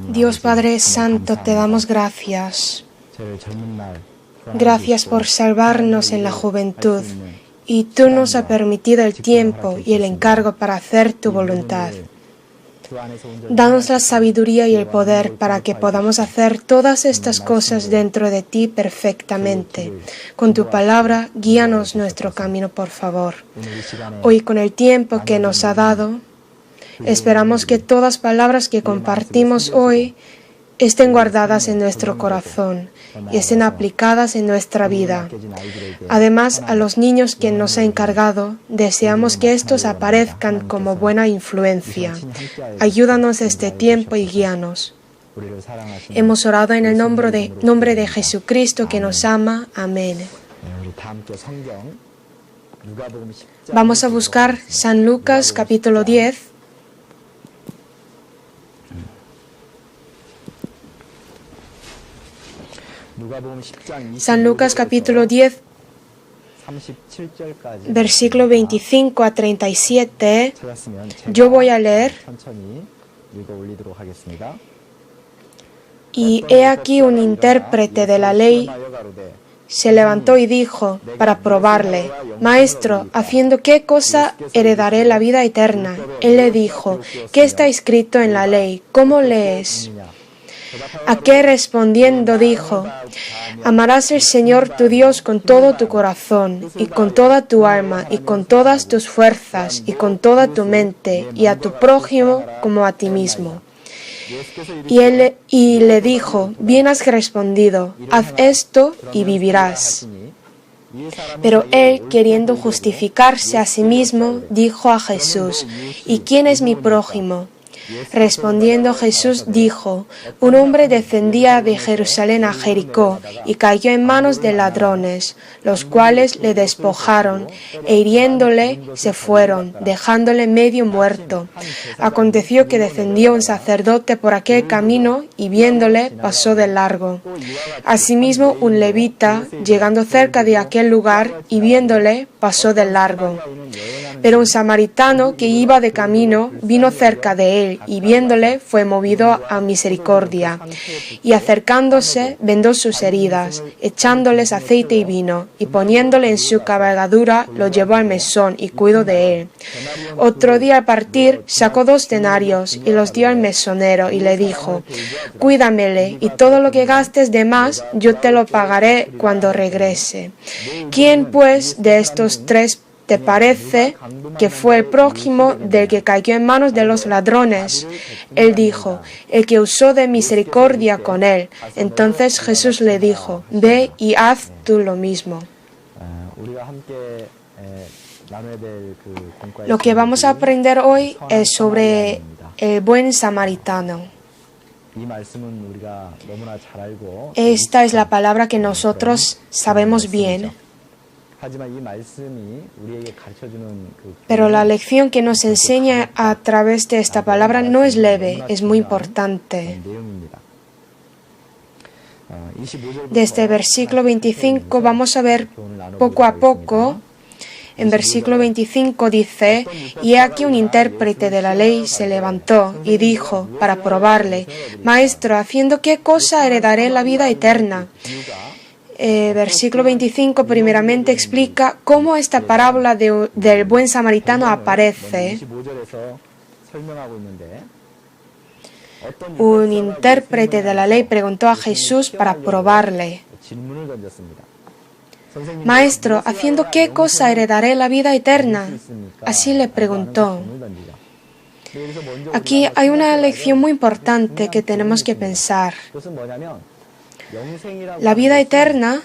Dios Padre Santo, te damos gracias. Gracias por salvarnos en la juventud, y tú nos has permitido el tiempo y el encargo para hacer tu voluntad. Danos la sabiduría y el poder para que podamos hacer todas estas cosas dentro de ti perfectamente. Con tu palabra, guíanos nuestro camino, por favor. Hoy, con el tiempo que nos ha dado, esperamos que todas las palabras que compartimos hoy estén guardadas en nuestro corazón y estén aplicadas en nuestra vida. Además, a los niños que nos ha encargado, deseamos que estos aparezcan como buena influencia. Ayúdanos este tiempo y guíanos. Hemos orado en el nombre de Jesucristo que nos ama. Amén. Vamos a buscar San Lucas capítulo 10. San Lucas capítulo 10, versículo 25 a 37. Yo voy a leer. Y he aquí un intérprete de la ley se levantó y dijo, para probarle: Maestro, ¿haciendo qué cosa heredaré la vida eterna? Él le dijo: ¿qué está escrito en la ley? ¿Cómo lees? A qué respondiendo dijo: amarás al Señor tu Dios con todo tu corazón, y con toda tu alma, y con todas tus fuerzas, y con toda tu mente, y a tu prójimo como a ti mismo. Y le dijo: bien has respondido, haz esto y vivirás. Pero él, queriendo justificarse a sí mismo, dijo a Jesús: ¿y quién es mi prójimo? Respondiendo Jesús dijo: un hombre descendía de Jerusalén a Jericó y cayó en manos de ladrones, los cuales le despojaron e hiriéndole se fueron, dejándole medio muerto. Aconteció que descendió un sacerdote por aquel camino y viéndole pasó de largo. Asimismo un levita, llegando cerca de aquel lugar y viéndole, pasó de largo. Pero un samaritano que iba de camino vino cerca de él y viéndole fue movido a misericordia. Y acercándose vendó sus heridas, echándoles aceite y vino, y poniéndole en su cabalgadura lo llevó al mesón y cuidó de él. Otro día al partir sacó 2 denarios y los dio al mesonero y le dijo: cuídamele, y todo lo que gastes de más yo te lo pagaré cuando regrese. ¿Quién pues de estos 3 te parece que fue el prójimo del que cayó en manos de los ladrones? Él dijo: el que usó de misericordia con él. Entonces Jesús le dijo: ve y haz tú lo mismo. Lo que vamos a aprender hoy es sobre el buen samaritano. Esta es la palabra que nosotros sabemos bien. Pero la lección que nos enseña a través de esta palabra no es leve, es muy importante. Desde el versículo 25 vamos a ver poco a poco. En versículo 25 dice: y he aquí un intérprete de la ley se levantó y dijo, para probarle: Maestro, ¿haciendo qué cosa heredaré la vida eterna? Versículo 25 primeramente explica cómo esta parábola del buen samaritano aparece. Un intérprete de la ley preguntó a Jesús para probarle: Maestro, ¿haciendo qué cosa heredaré la vida eterna? Así le preguntó. Aquí hay una lección muy importante que tenemos que pensar. La vida eterna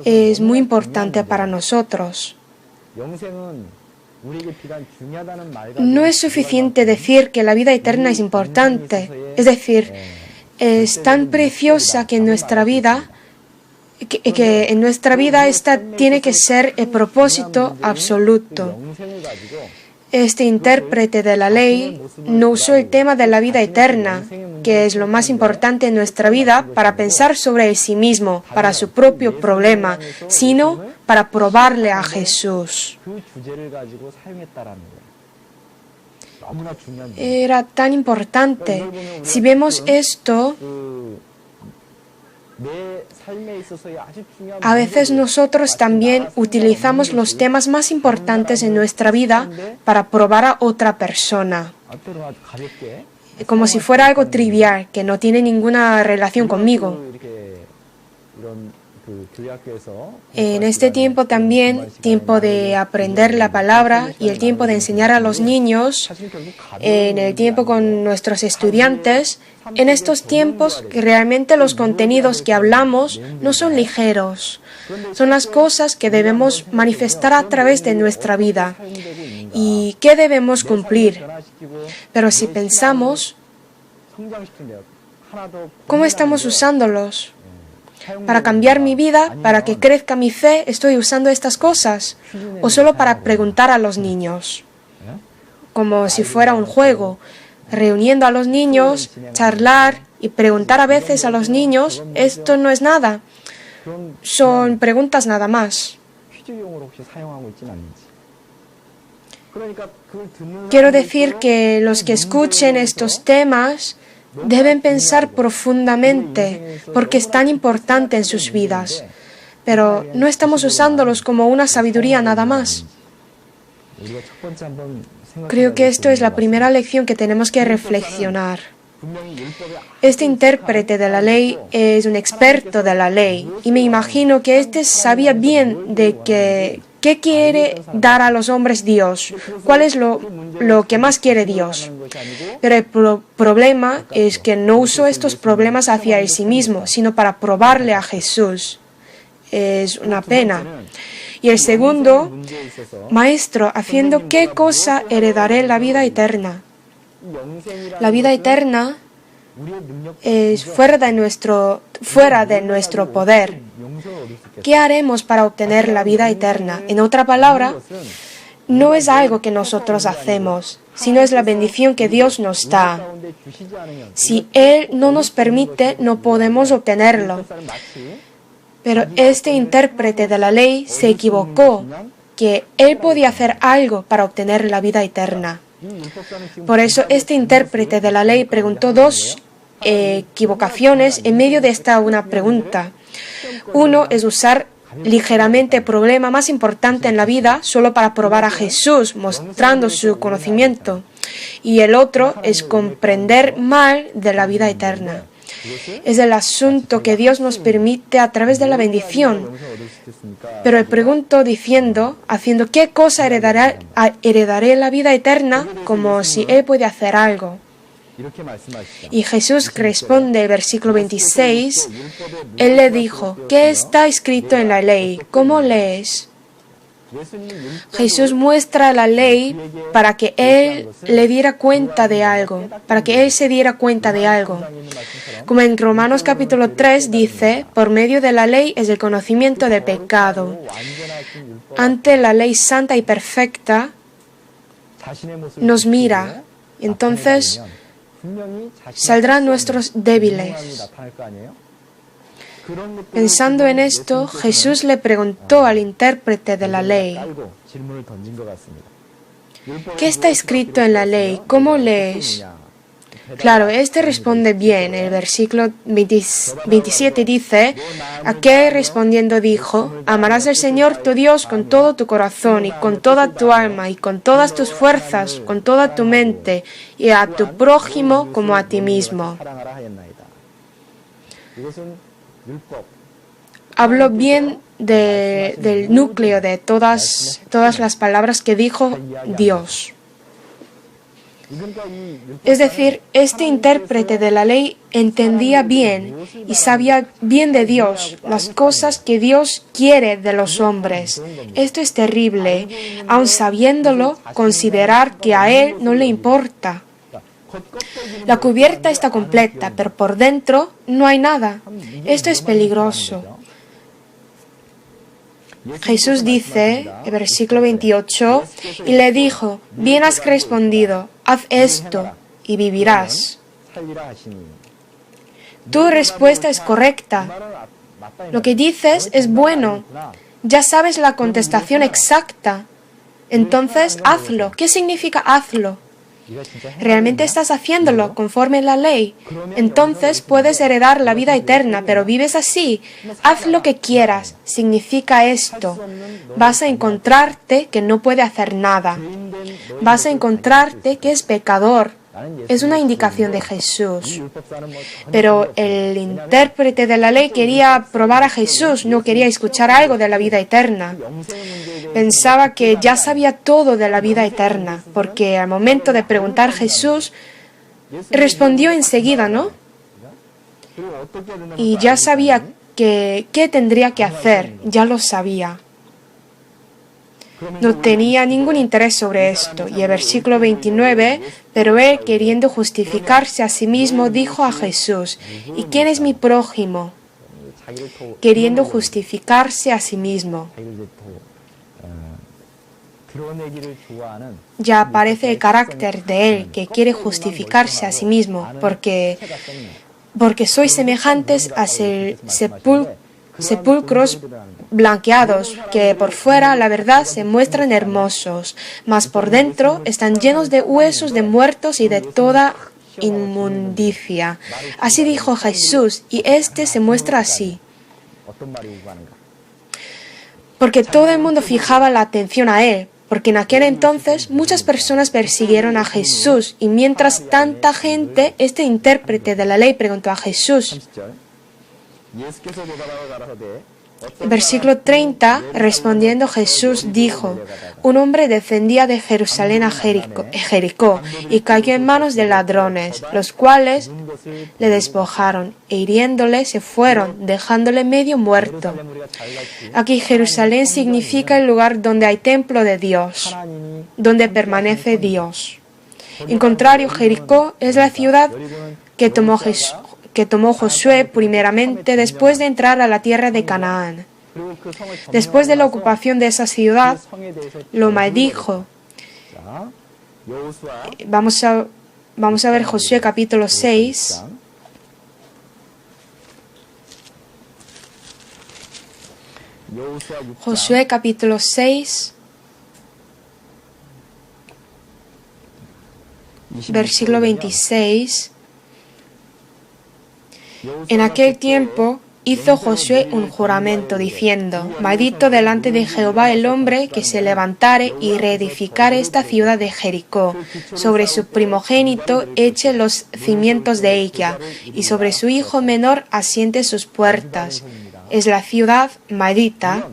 es muy importante para nosotros. No es suficiente decir que la vida eterna es importante. Es decir, es tan preciosa que en nuestra vida, que en nuestra vida esta tiene que ser el propósito absoluto. Este intérprete de la ley no usó el tema de la vida eterna, que es lo más importante en nuestra vida, para pensar sobre el sí mismo, para su propio problema, sino para probarle a Jesús. era tan importante. Si vemos esto, a veces nosotros también utilizamos los temas más importantes en nuestra vida para probar a otra persona, como si fuera algo trivial, que no tiene ninguna relación conmigo. En este tiempo también, tiempo de aprender la palabra y el tiempo de enseñar a los niños, en el tiempo con nuestros estudiantes, en estos tiempos realmente los contenidos que hablamos no son ligeros, son las cosas que debemos manifestar a través de nuestra vida y que debemos cumplir. Pero si pensamos, ¿cómo estamos usándolos? Para cambiar mi vida, para que crezca mi fe, ¿estoy usando estas cosas? ¿O solo para preguntar a los niños? Como si fuera un juego, reuniendo a los niños, charlar y preguntar a veces a los niños, esto no es nada, son preguntas nada más. Quiero decir que los que escuchen estos temas deben pensar profundamente porque es tan importante en sus vidas, pero no estamos usándolos como una sabiduría nada más. Creo que esto es la primera lección que tenemos que reflexionar. Este intérprete de la ley es un experto de la ley y me imagino que este sabía bien de qué quiere dar a los hombres Dios, cuál es lo que más quiere Dios. Pero el problema es que no usó estos problemas hacia él sí mismo, sino para probarle a Jesús. Es una pena. Y el segundo, Maestro, ¿haciendo qué cosa heredaré la vida eterna? La vida eterna es fuera de nuestro poder. ¿Qué haremos para obtener la vida eterna? En otra palabra, no es algo que nosotros hacemos, sino es la bendición que Dios nos da. Si Él no nos permite, no podemos obtenerlo. Pero este intérprete de la ley se equivocó, que Él podía hacer algo para obtener la vida eterna. Por eso este intérprete de la ley preguntó dos equivocaciones en medio de esta una pregunta. Uno es usar ligeramente el problema más importante en la vida solo para probar a Jesús, mostrando su conocimiento. Y el otro es comprender mal de la vida eterna. Es el asunto que Dios nos permite a través de la bendición. Pero él preguntó diciendo, ¿haciendo qué cosa heredaré la vida eterna? Como si Él puede hacer algo. Y Jesús responde, el versículo 26, Él le dijo, ¿qué está escrito en la ley? ¿Cómo lees? Jesús muestra la ley para que Él le diera cuenta de algo, para que Él se diera cuenta de algo. Como en Romanos capítulo 3 dice, por medio de la ley es el conocimiento del pecado. Ante la ley santa y perfecta, nos mira, entonces saldrán nuestros débiles. Pensando en esto, Jesús le preguntó al intérprete de la ley, ¿qué está escrito en la ley? ¿Cómo lees? Claro, este responde bien. El versículo 27 dice, aquel respondiendo dijo, amarás al Señor tu Dios con todo tu corazón y con toda tu alma y con todas tus fuerzas, con toda tu mente y a tu prójimo como a ti mismo. Hablo bien del núcleo de todas las palabras que dijo Dios. Es decir, este intérprete de la ley entendía bien y sabía bien de Dios, las cosas que Dios quiere de los hombres. Esto es terrible, aun sabiéndolo, considerar que a Él no le importa. La cubierta está completa, pero por dentro no hay nada. Esto es peligroso. Jesús dice, el versículo 28, y le dijo, bien has respondido, haz esto y vivirás. Tu respuesta es correcta. Lo que dices es bueno. Ya sabes la contestación exacta. Entonces, hazlo. ¿Qué significa hazlo? ¿Realmente estás haciéndolo conforme a la ley? Entonces puedes heredar la vida eterna, pero vives así. Haz lo que quieras. Significa esto. Vas a encontrarte que no puede hacer nada. Vas a encontrarte que es pecador. Es una indicación de Jesús. Pero el intérprete de la ley quería probar a Jesús, no quería escuchar algo de la vida eterna. Pensaba que ya sabía todo de la vida eterna, porque al momento de preguntar Jesús, respondió enseguida, ¿no? Y ya sabía qué tendría que hacer, ya lo sabía. No tenía ningún interés sobre esto. Y el versículo 29, pero él, queriendo justificarse a sí mismo, dijo a Jesús, ¿y quién es mi prójimo? Queriendo justificarse a sí mismo. Ya aparece el carácter de él, que quiere justificarse a sí mismo, porque sois semejantes a sepulcros blanqueados, que por fuera, la verdad, se muestran hermosos, mas por dentro están llenos de huesos de muertos y de toda inmundicia. Así dijo Jesús, y este se muestra así. Porque todo el mundo fijaba la atención a él, porque en aquel entonces muchas personas persiguieron a Jesús, y mientras tanta gente, este intérprete de la ley preguntó a Jesús. Versículo 30, respondiendo Jesús dijo, un hombre descendía de Jerusalén a Jericó y cayó en manos de ladrones, los cuales le despojaron e hiriéndole se fueron, dejándole medio muerto. Aquí Jerusalén significa el lugar donde hay templo de Dios, donde permanece Dios. En contrario, Jericó es la ciudad que tomó Josué primeramente después de entrar a la tierra de Canaán. Después de la ocupación de esa ciudad, lo maldijo. Vamos a ver Josué capítulo 6. Josué capítulo 6, versículo 26. En aquel tiempo hizo Josué un juramento diciendo, maldito delante de Jehová el hombre que se levantare y reedificare esta ciudad de Jericó, sobre su primogénito eche los cimientos de ella, y sobre su hijo menor asiente sus puertas. Es la ciudad maldita.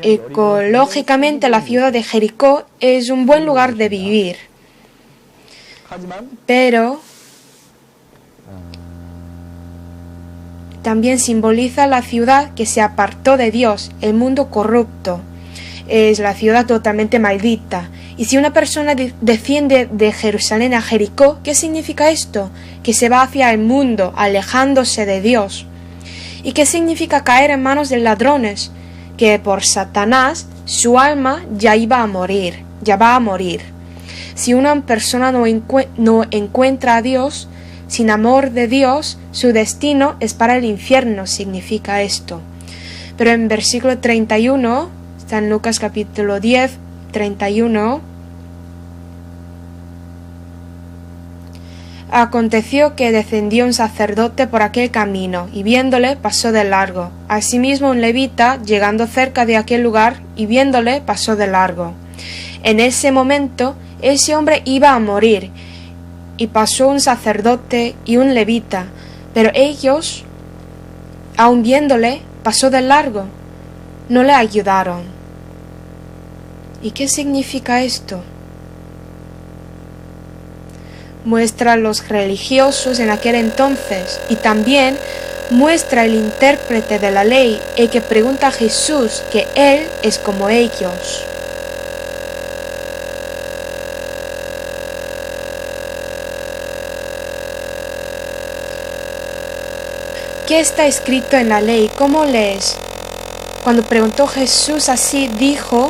Ecológicamente la ciudad de Jericó es un buen lugar de vivir, pero también simboliza la ciudad que se apartó de Dios, el mundo corrupto. Es la ciudad totalmente maldita. Y si una persona desciende de Jerusalén a Jericó, ¿qué significa esto? Que se va hacia el mundo, alejándose de Dios. ¿Y qué significa caer en manos de ladrones? Que por Satanás su alma ya va a morir. Si una persona no encuentra a Dios, sin amor de Dios, su destino es para el infierno, significa esto. Pero en versículo 31, está en Lucas capítulo 10, 31, aconteció que descendió un sacerdote por aquel camino, y viéndole pasó de largo. Asimismo un levita, llegando cerca de aquel lugar, y viéndole pasó de largo. En ese momento, ese hombre iba a morir, y pasó un sacerdote y un levita, pero ellos, aun viéndole, pasó de largo, no le ayudaron. ¿Y qué significa esto? Muestra a los religiosos en aquel entonces, y también muestra el intérprete de la ley, el que pregunta a Jesús, que él es como ellos. ¿Qué está escrito en la ley? ¿Cómo lees? Cuando preguntó Jesús así, dijo,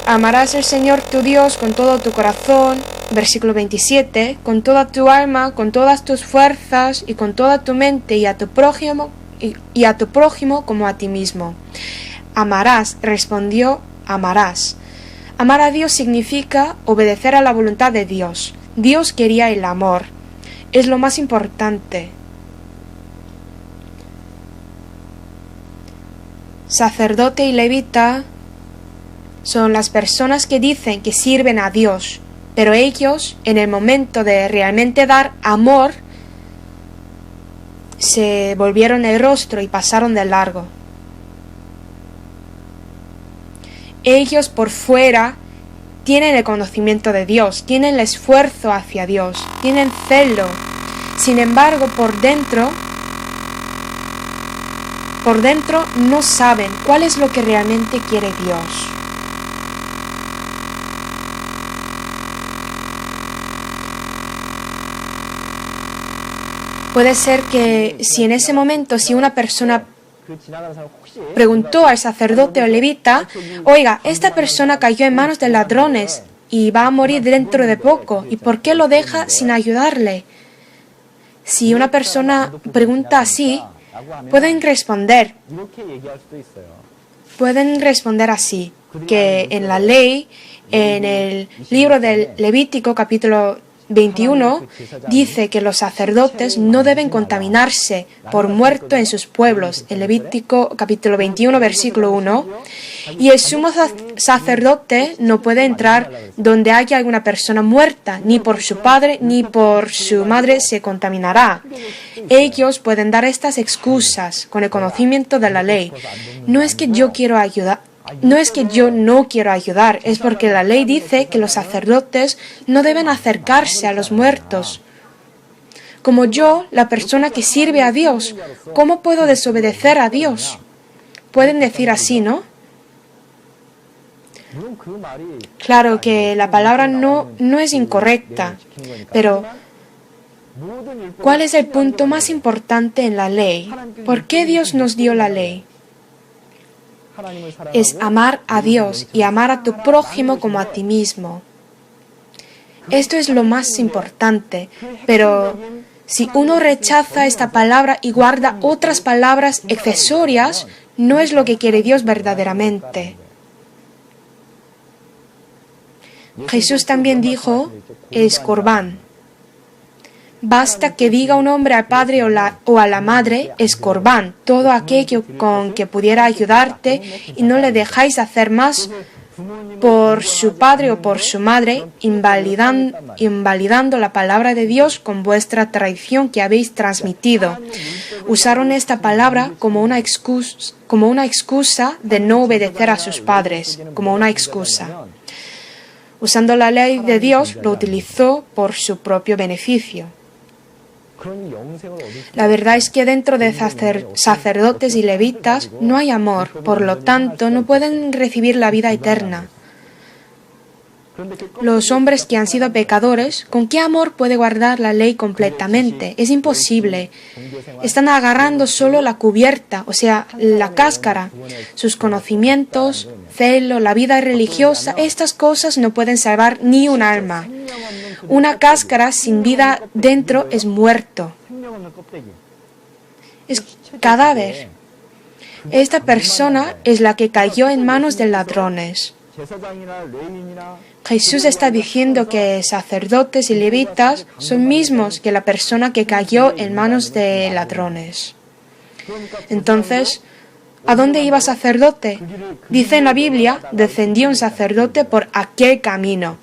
amarás al Señor tu Dios con todo tu corazón, versículo 27, con toda tu alma, con todas tus fuerzas y con toda tu mente, y a tu prójimo como a ti mismo. Amarás, respondió, amarás. Amar a Dios significa obedecer a la voluntad de Dios. Dios quería el amor. Es lo más importante. Sacerdote y levita son las personas que dicen que sirven a Dios, pero ellos, en el momento de realmente dar amor, se volvieron el rostro y pasaron de largo. Ellos por fuera tienen el conocimiento de Dios, tienen el esfuerzo hacia Dios, tienen celo. Sin embargo, por dentro no saben cuál es lo que realmente quiere Dios. Puede ser que si en ese momento, si una persona preguntó al sacerdote o levita, oiga, esta persona cayó en manos de ladrones y va a morir dentro de poco, ¿y por qué lo deja sin ayudarle? Si una persona pregunta así, pueden responder así, que en la ley, en el libro del Levítico capítulo 21, dice que los sacerdotes no deben contaminarse por muerto en sus pueblos, en Levítico capítulo 21, versículo 1, y el sumo sacerdote no puede entrar donde haya alguna persona muerta, ni por su padre ni por su madre se contaminará. Ellos pueden dar estas excusas con el conocimiento de la ley. No es que yo no quiero ayudar, es porque la ley dice que los sacerdotes no deben acercarse a los muertos. Como yo, la persona que sirve a Dios, ¿cómo puedo desobedecer a Dios? Pueden decir así, ¿no? Claro que la palabra no es incorrecta, pero ¿cuál es el punto más importante en la ley? ¿Por qué Dios nos dio la ley? Es amar a Dios y amar a tu prójimo como a ti mismo. Esto es lo más importante, pero si uno rechaza esta palabra y guarda otras palabras accesorias, no es lo que quiere Dios verdaderamente. Jesús también dijo, es corbán. Basta que diga un hombre al padre o a la madre, es corbán, todo aquello con que pudiera ayudarte y no le dejáis hacer más por su padre o por su madre, invalidando la palabra de Dios con vuestra tradición que habéis transmitido. Usaron esta palabra como una excusa de no obedecer a sus padres, como una excusa. Usando la ley de Dios, lo utilizó por su propio beneficio. La verdad es que dentro de sacerdotes y levitas no hay amor, por lo tanto no pueden recibir la vida eterna. Los hombres que han sido pecadores, ¿con qué amor puede guardar la ley completamente? Es imposible. Están agarrando solo la cubierta, o sea, la cáscara. Sus conocimientos, celo, la vida religiosa, estas cosas no pueden salvar ni un alma. Una cáscara sin vida dentro es muerto. Es cadáver. Esta persona es la que cayó en manos de ladrones. Jesús está diciendo que sacerdotes y levitas son mismos que la persona que cayó en manos de ladrones. Entonces, ¿a dónde iba sacerdote? Dice en la Biblia, descendió un sacerdote por aquel camino.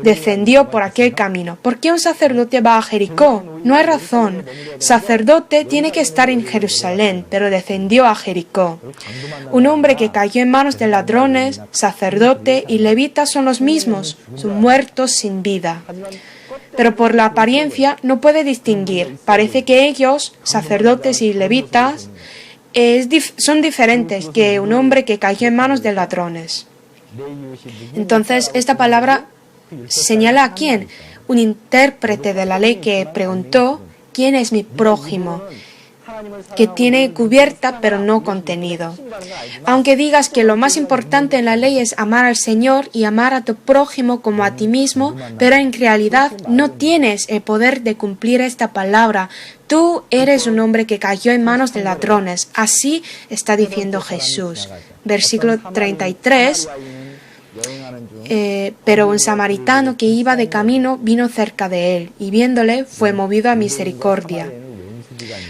Descendió por aquel camino. ¿Por qué un sacerdote va a Jericó? No hay razón. Sacerdote tiene que estar en Jerusalén, pero descendió a Jericó. Un hombre que cayó en manos de ladrones, sacerdote y levita son los mismos, son muertos sin vida. Pero por la apariencia no puede distinguir. Parece que ellos, sacerdotes y levitas, son diferentes que un hombre que cayó en manos de ladrones. Entonces, esta palabra señala a quién. Un intérprete de la ley que preguntó, ¿quién es mi prójimo? Que tiene cubierta pero no contenido. Aunque digas que lo más importante en la ley es amar al Señor y amar a tu prójimo como a ti mismo, pero en realidad no tienes el poder de cumplir esta palabra. Tú eres un hombre que cayó en manos de ladrones. Así está diciendo Jesús. Versículo 33. Pero un samaritano que iba de camino vino cerca de él, y viéndole fue movido a misericordia.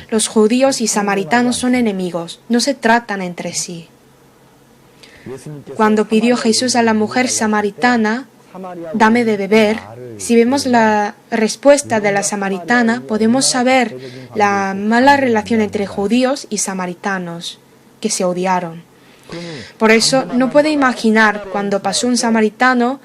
Los judíos y samaritanos son enemigos, no se tratan entre sí. Cuando pidió Jesús a la mujer samaritana, dame de beber, si vemos la respuesta de la samaritana, podemos saber la mala relación entre judíos y samaritanos, que se odiaron. Por eso no puede imaginar cuando pasó un samaritano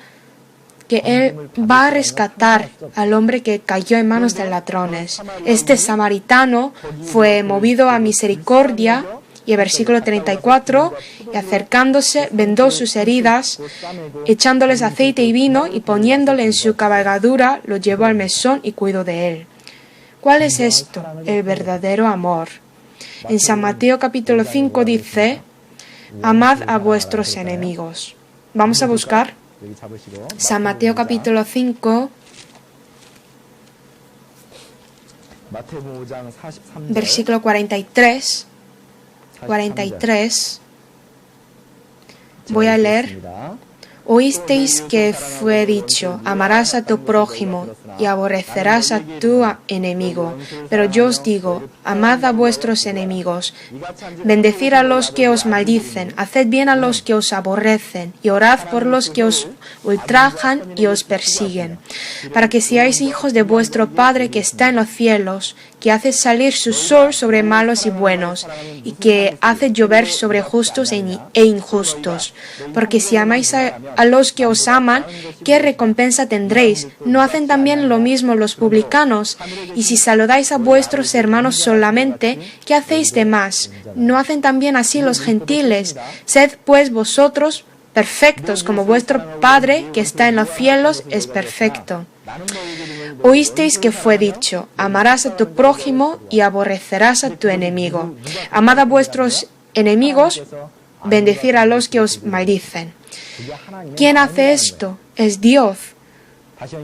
que él va a rescatar al hombre que cayó en manos de ladrones. Este samaritano fue movido a misericordia, y el versículo 34, y acercándose, vendó sus heridas, echándoles aceite y vino, y poniéndole en su cabalgadura, lo llevó al mesón y cuidó de él. ¿Cuál es esto? El verdadero amor. En San Mateo capítulo 5 dice, amad a vuestros enemigos. Vamos a buscar San Mateo capítulo 5, versículo 43. Voy a leer. Oísteis que fue dicho, amarás a tu prójimo y aborrecerás a tu enemigo. Pero yo os digo, amad a vuestros enemigos, bendecid a los que os maldicen, haced bien a los que os aborrecen, y orad por los que os ultrajan y os persiguen, para que seáis hijos de vuestro Padre que está en los cielos, que hace salir su sol sobre malos y buenos, y que hace llover sobre justos e injustos. Porque si amáis a los que os aman, ¿qué recompensa tendréis? ¿No hacen también lo mismo los publicanos? Y si saludáis a vuestros hermanos solamente, ¿qué hacéis de más? ¿No hacen también así los gentiles? Sed pues vosotros perfectos, como vuestro Padre que está en los cielos es perfecto. Oísteis que fue dicho, amarás a tu prójimo y aborrecerás a tu enemigo. Amad a vuestros enemigos, bendecid a los que os maldicen. ¿Quién hace esto? Es Dios.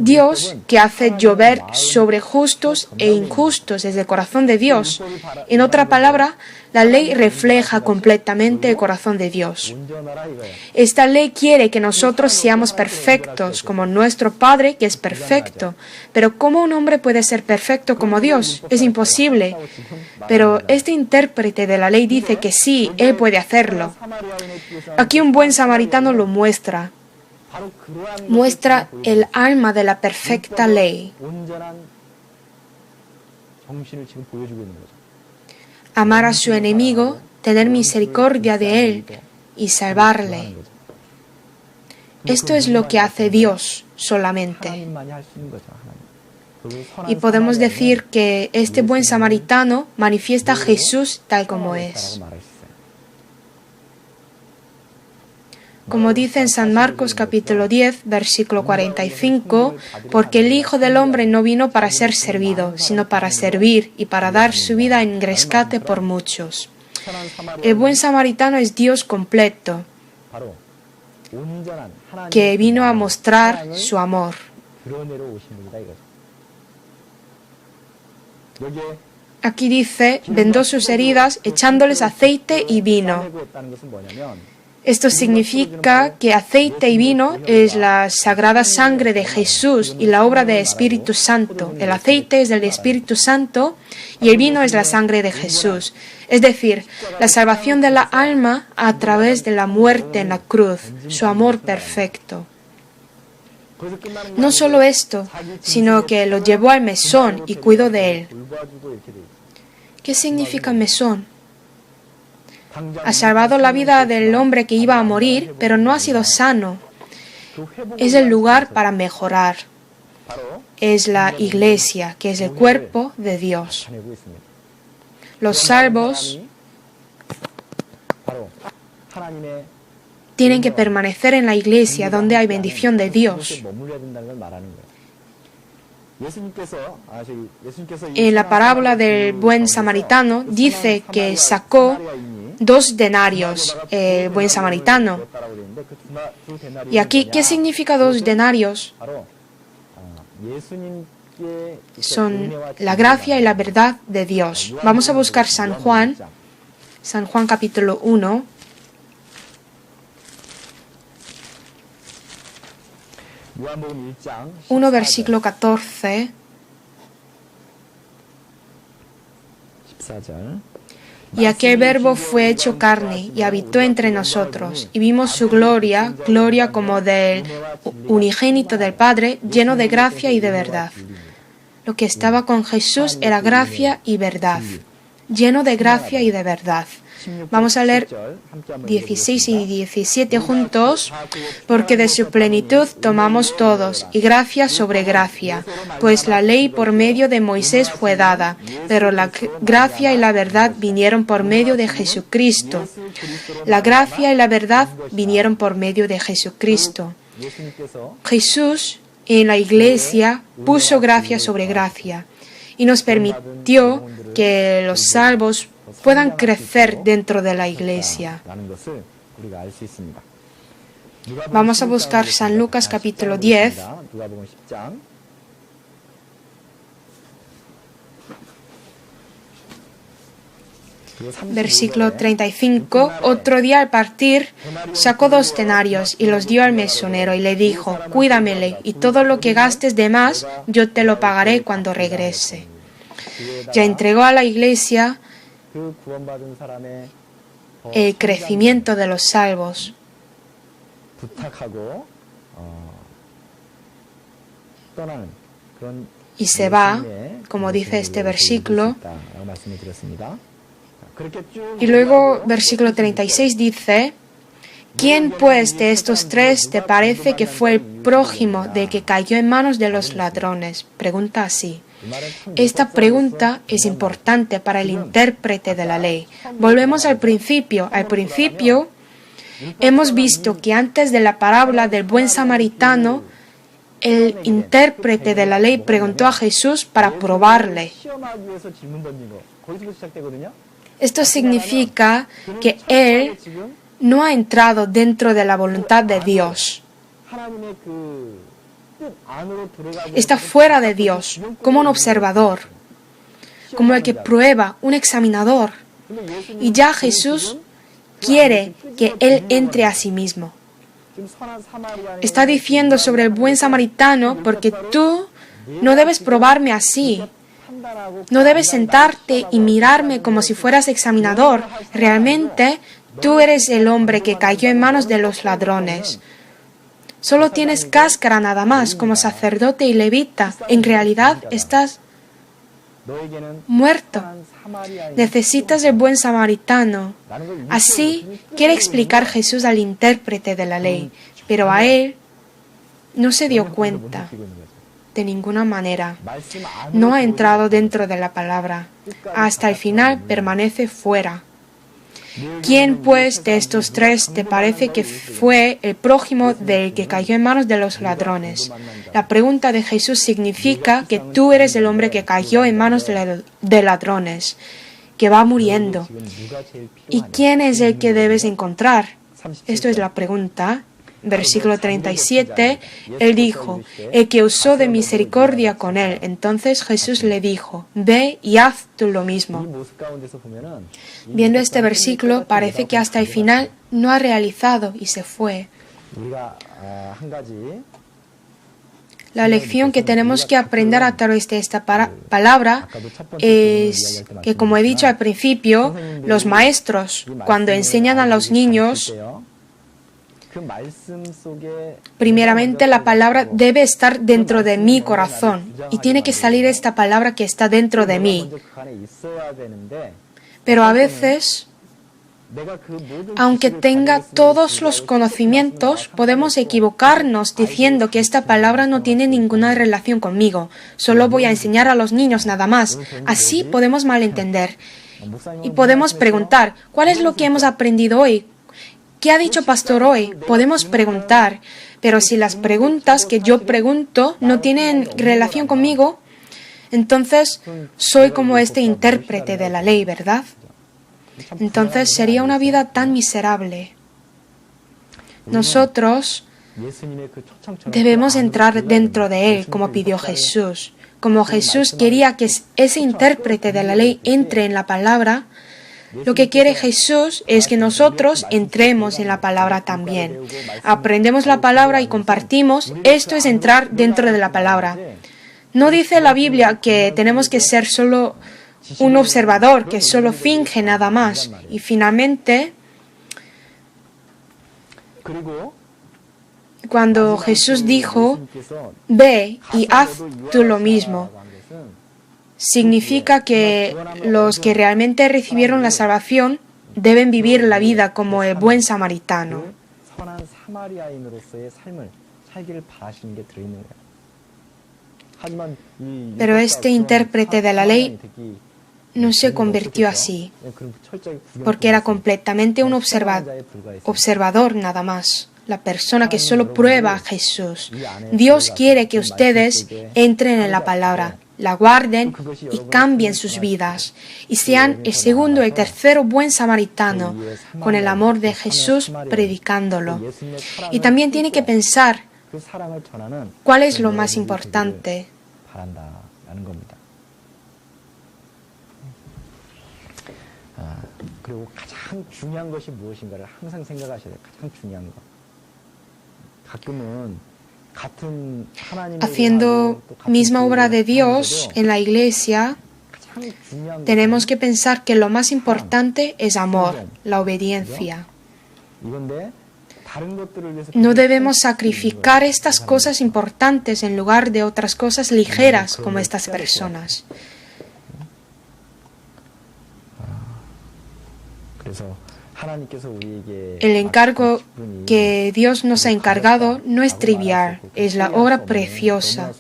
Dios que hace llover sobre justos e injustos desde el corazón de Dios. En otra palabra, la ley refleja completamente el corazón de Dios. Esta ley quiere que nosotros seamos perfectos, como nuestro Padre que es perfecto. Pero ¿cómo un hombre puede ser perfecto como Dios? Es imposible. Pero este intérprete de la ley dice que sí, él puede hacerlo. Aquí un buen samaritano lo muestra. Muestra el alma de la perfecta ley. Amar a su enemigo, tener misericordia de él y salvarle. Esto es lo que hace Dios solamente. Y podemos decir que este buen samaritano manifiesta a Jesús tal como es. Como dice en San Marcos capítulo 10, versículo 45, porque el Hijo del Hombre no vino para ser servido, sino para servir y para dar su vida en rescate por muchos. El buen samaritano es Dios completo, que vino a mostrar su amor. Aquí dice, vendó sus heridas echándoles aceite y vino. Esto significa que aceite y vino es la sagrada sangre de Jesús y la obra del Espíritu Santo. El aceite es del Espíritu Santo y el vino es la sangre de Jesús. Es decir, la salvación de la alma a través de la muerte en la cruz, su amor perfecto. No solo esto, sino que lo llevó al mesón y cuidó de él. ¿Qué significa mesón? Ha salvado la vida del hombre que iba a morir, pero no ha sido sano. Es el lugar para mejorar. Es la iglesia, que es el cuerpo de Dios. Los salvos tienen que permanecer en la iglesia donde hay bendición de Dios. En la parábola del buen samaritano dice que sacó 2 denarios el buen samaritano. Y aquí, ¿qué significa 2 denarios? Son la gracia y la verdad de Dios. Vamos a buscar San Juan capítulo 1. 1 versículo 14. Y aquel Verbo fue hecho carne y habitó entre nosotros, y vimos su gloria, gloria como del unigénito del Padre, lleno de gracia y de verdad. Lo que estaba con Jesús era gracia y verdad, lleno de gracia y de verdad. Vamos a leer 16 y 17 juntos, porque de su plenitud tomamos todos, y gracia sobre gracia, pues la ley por medio de Moisés fue dada, pero la gracia y la verdad vinieron por medio de Jesucristo. La gracia y la verdad vinieron por medio de Jesucristo. Jesús en la iglesia puso gracia sobre gracia y nos permitió que los salvos puedan crecer dentro de la iglesia. Vamos a buscar San Lucas capítulo 10. Versículo 35. Otro día al partir sacó 2 denarios y los dio al mesonero y le dijo: cuídamele, y todo lo que gastes de más yo te lo pagaré cuando regrese. Ya entregó a la iglesia el crecimiento de los salvos. Y se va, como dice este versículo. Y luego, versículo 36 dice: ¿quién pues de estos 3 te parece que fue el prójimo del que cayó en manos de los ladrones? Pregunta así. Esta pregunta es importante para el intérprete de la ley. Volvemos al principio. Al principio hemos visto que antes de la parábola del buen samaritano, el intérprete de la ley preguntó a Jesús para probarle. Esto significa que él no ha entrado dentro de la voluntad de Dios. Está fuera de Dios, como un observador, como el que prueba, un examinador. Y ya Jesús quiere que él entre a sí mismo. Está diciendo sobre el buen samaritano: porque tú no debes probarme así. No debes sentarte y mirarme como si fueras examinador. Realmente tú eres el hombre que cayó en manos de los ladrones. Solo tienes cáscara nada más, como sacerdote y levita. En realidad estás muerto. Necesitas el buen samaritano. Así quiere explicar Jesús al intérprete de la ley, pero a él no se dio cuenta. De ninguna manera. No ha entrado dentro de la palabra. Hasta el final permanece fuera. ¿Quién pues de estos 3 te parece que fue el prójimo del que cayó en manos de los ladrones? La pregunta de Jesús significa que tú eres el hombre que cayó en manos de ladrones, que va muriendo. ¿Y quién es el que debes encontrar? Esto es la pregunta. Versículo 37, él dijo: el que usó de misericordia con él. Entonces Jesús le dijo: ve y haz tú lo mismo. Viendo este versículo, parece que hasta el final no ha realizado y se fue. La lección que tenemos que aprender a través de esta palabra es que, como he dicho al principio, los maestros, cuando enseñan a los niños, primeramente la palabra debe estar dentro de mi corazón y tiene que salir esta palabra que está dentro de mí. Pero a veces, aunque tenga todos los conocimientos, podemos equivocarnos diciendo que esta palabra no tiene ninguna relación conmigo. Solo voy a enseñar a los niños nada más. Así podemos malentender. Y podemos preguntar: ¿cuál es lo que hemos aprendido hoy? ¿Qué ha dicho pastor hoy? Podemos preguntar, pero si las preguntas que yo pregunto no tienen relación conmigo, entonces soy como este intérprete de la ley, ¿verdad? Entonces sería una vida tan miserable. Nosotros debemos entrar dentro de él, como pidió Jesús. Como Jesús quería que ese intérprete de la ley entre en la palabra, Lo que quiere Jesús es que nosotros entremos en la palabra también. Aprendemos la palabra y compartimos. Esto es entrar dentro de la palabra. No dice la Biblia que tenemos que ser solo un observador, que solo finge nada más. Y finalmente, cuando Jesús dijo, ve y haz tú lo mismo, significa que los que realmente recibieron la salvación deben vivir la vida como el buen samaritano. Pero este intérprete de la ley no se convirtió así, porque era completamente un observador nada más, la persona que solo prueba a Jesús. Dios quiere que ustedes entren en la palabra, la guarden y cambien sus vidas, y sean el segundo, el tercero buen samaritano, con el amor de Jesús predicándolo. Y también tiene que pensar, ¿cuál es lo más importante? Haciendo misma obra de Dios en la iglesia, tenemos que pensar que lo más importante es amor, la obediencia. No debemos sacrificar estas cosas importantes en lugar de otras cosas ligeras como estas personas. El encargo que Dios nos ha encargado no es trivial, es la obra preciosa.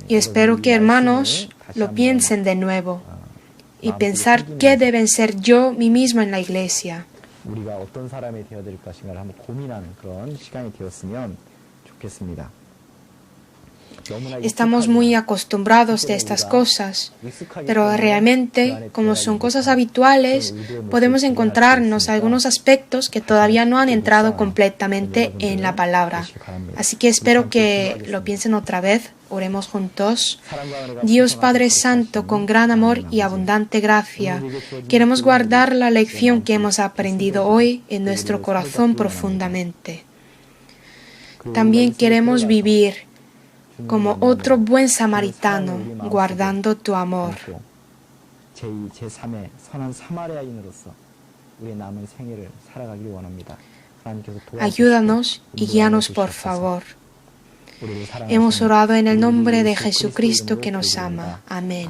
Y espero que hermanos lo piensen de nuevo y pensar qué deben ser yo, mí mismo en la iglesia. Estamos muy acostumbrados de estas cosas, pero realmente, como son cosas habituales, podemos encontrarnos algunos aspectos que todavía no han entrado completamente en la palabra. Así que espero que lo piensen otra vez. Oremos juntos. Dios Padre Santo, con gran amor y abundante gracia, queremos guardar la lección que hemos aprendido hoy en nuestro corazón profundamente. También queremos vivir como otro buen samaritano, guardando tu amor. Ayúdanos y guíanos, por favor. Hemos orado en el nombre de Jesucristo que nos ama. Amén.